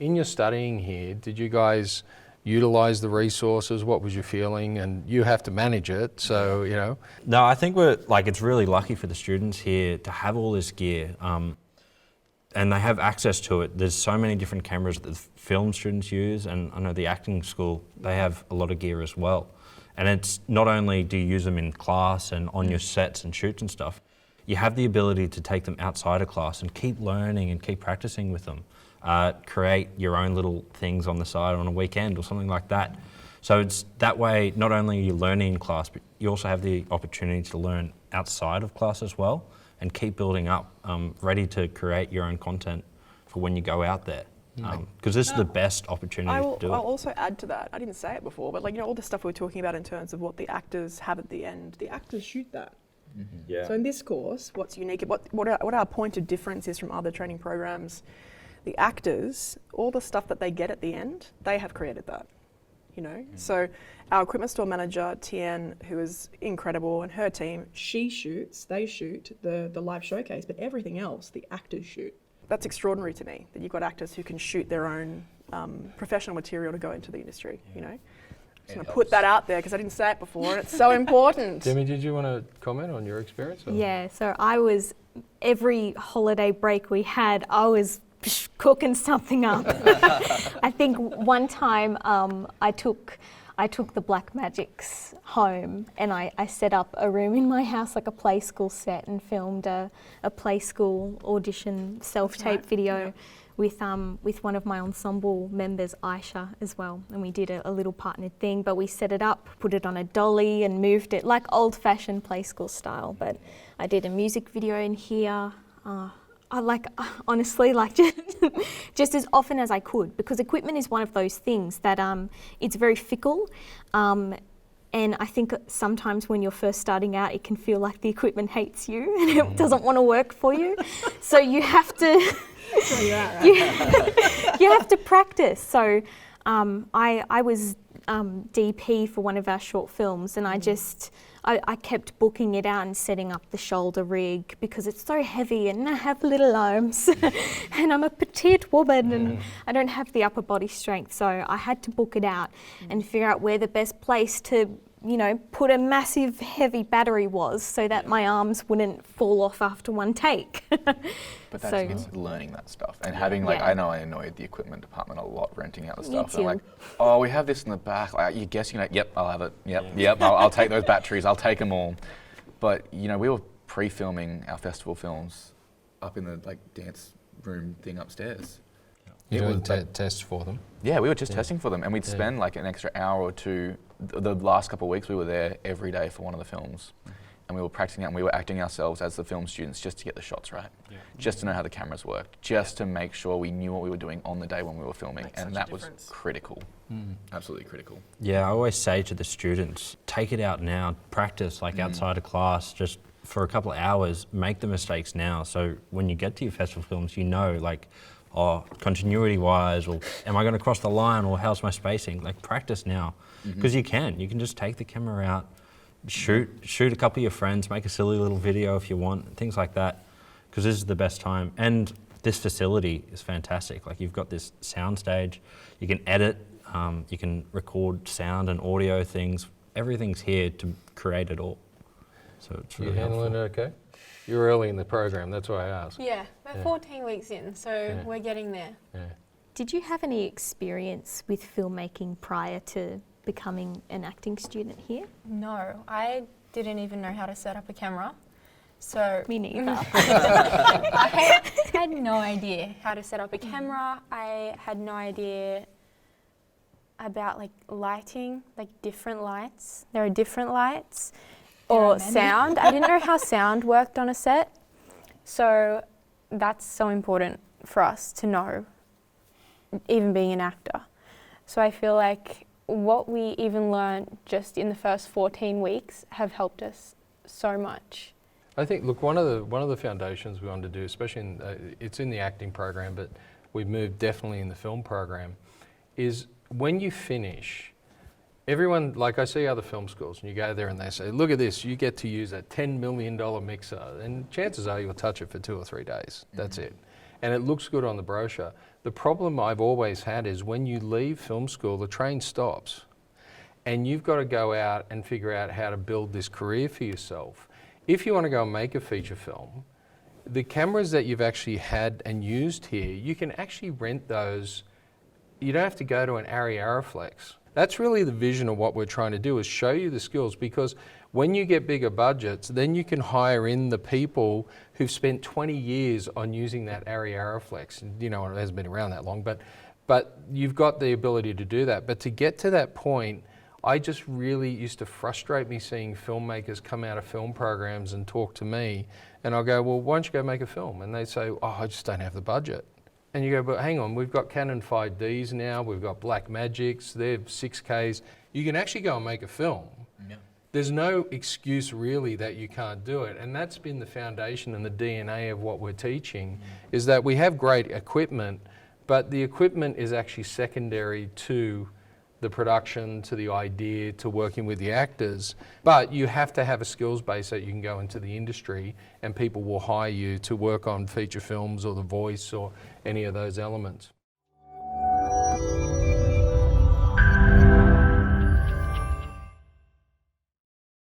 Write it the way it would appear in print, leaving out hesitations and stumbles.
in your studying here, did you guys utilize the resources? What was your feeling? And you have to manage it, so, you know. No, I think it's really lucky for the students here to have all this gear. And they have access to it. There's so many different cameras that the film students use, and I know the acting school, they have a lot of gear as well. And it's not only do you use them in class and on your sets and shoots and stuff, you have the ability to take them outside of class and keep learning and keep practicing with them. Create your own little things on the side on a weekend or something like that. So it's that way, not only are you learning in class, but you also have the opportunity to learn outside of class as well, and keep building up, ready to create your own content for when you go out there. Because this is the best opportunity to do it. I'll also add to that, I didn't say it before, but all the stuff we were talking about in terms of what the actors have at the end, the actors shoot that. Yeah. So in this course, what's unique, what our point of difference is from other training programs, the actors, all the stuff that they get at the end, they have created that. So our equipment store manager, Tien, who is incredible, and her team, they shoot the live showcase, but everything else, the actors shoot. That's extraordinary to me, that you've got actors who can shoot their own professional material to go into the industry, I'm just going to put that out there because I didn't say it before, and it's so important. Demi, did you want to comment on your experience? Or? Yeah, so every holiday break we had, I was cooking something up. I think one time I took the Blackmagics home, and I set up a room in my house, like a play school set, and filmed a play school audition self-tape video with one of my ensemble members, Aisha, as well. And we did a little partnered thing, but we set it up, put it on a dolly and moved it like old-fashioned play school style. But I did a music video in here. Honestly, just as often as I could, because equipment is one of those things that it's very fickle. And I think sometimes when you're first starting out, it can feel like the equipment hates you and it doesn't want to work for you. So you have to, you have to practice. So I was DP for one of our short films, and I kept booking it out and setting up the shoulder rig because it's so heavy, and I have little arms and I'm a petite woman and I don't have the upper body strength. So I had to book it out and figure out where the best place to, put a massive heavy battery was so that my arms wouldn't fall off after one take. But that's it's learning that stuff and having I know I annoyed the equipment department a lot renting out the stuff. They're like, oh, we have this in the back. Like, you're guessing, yep, I'll have it. Yep, I'll take those batteries. I'll take them all. But we were pre-filming our festival films up in the dance room thing upstairs. You're doing tests for them? Yeah, we were just testing for them, and we'd spend an extra hour or two. The last couple of weeks we were there every day for one of the films. And we were practicing out, and we were acting ourselves as the film students just to get the shots right, just to know how the cameras worked, just to make sure we knew what we were doing on the day when we were filming, and that was critical, absolutely critical. Yeah, I always say to the students, take it out now, practice outside of class, just for a couple of hours, make the mistakes now, so when you get to your festival films, continuity-wise, or am I going to cross the line, or how's my spacing? Practice now, because you can just take the camera out, shoot a couple of your friends, make a silly little video if you want, things like that, because this is the best time. And this facility is fantastic. You've got this sound stage, you can edit, you can record sound and audio things. Everything's here to create it all. So it's really handling helpful. it okay? You're early in the program, that's why I asked. Yeah, we're 14 weeks in, so we're getting there. Yeah. Did you have any experience with filmmaking prior to becoming an acting student here? No, I didn't even know how to set up a camera. So me neither. I had no idea how to set up a camera. I had no idea about lighting, different lights. There are different lights. Or sound. I didn't know how sound worked on a set. So that's so important for us to know, even being an actor. So I feel like what we even learned just in the first 14 weeks have helped us so much. I think, look, one of the foundations we wanted to do, especially it's in the acting program, but we've moved definitely in the film program, is when you finish, everyone, I see other film schools, and you go there and they say, look at this, you get to use a $10 million mixer, and chances are you'll touch it for 2 or 3 days. That's it. and it looks good on the brochure. The problem I've always had is when you leave film school, the train stops. And you've got to go out and figure out how to build this career for yourself. If you want to go and make a feature film, the cameras that you've actually had and used here, you can actually rent those. You don't have to go to an Arri Arriflex. That's really the vision of what we're trying to do, is show you the skills, because when you get bigger budgets, then you can hire in the people who've spent 20 years on using that Arri Arriflex. You know, it hasn't been around that long, but you've got the ability to do that. But to get to that point, I just really used to frustrate me seeing filmmakers come out of film programs and talk to me, and I'll go, well, why don't you go make a film? And they say, oh, I just don't have the budget. And you go, but hang on, we've got Canon 5Ds now, we've got Blackmagics, they're 6Ks. You can actually go and make a film. Yeah. There's no excuse really that you can't do it. And that's been the foundation and the DNA of what we're teaching, is that we have great equipment, but the equipment is actually secondary to the production, to the idea, to working with the actors. But you have to have a skills base that you can go into the industry and people will hire you to work on feature films or the voice or any of those elements.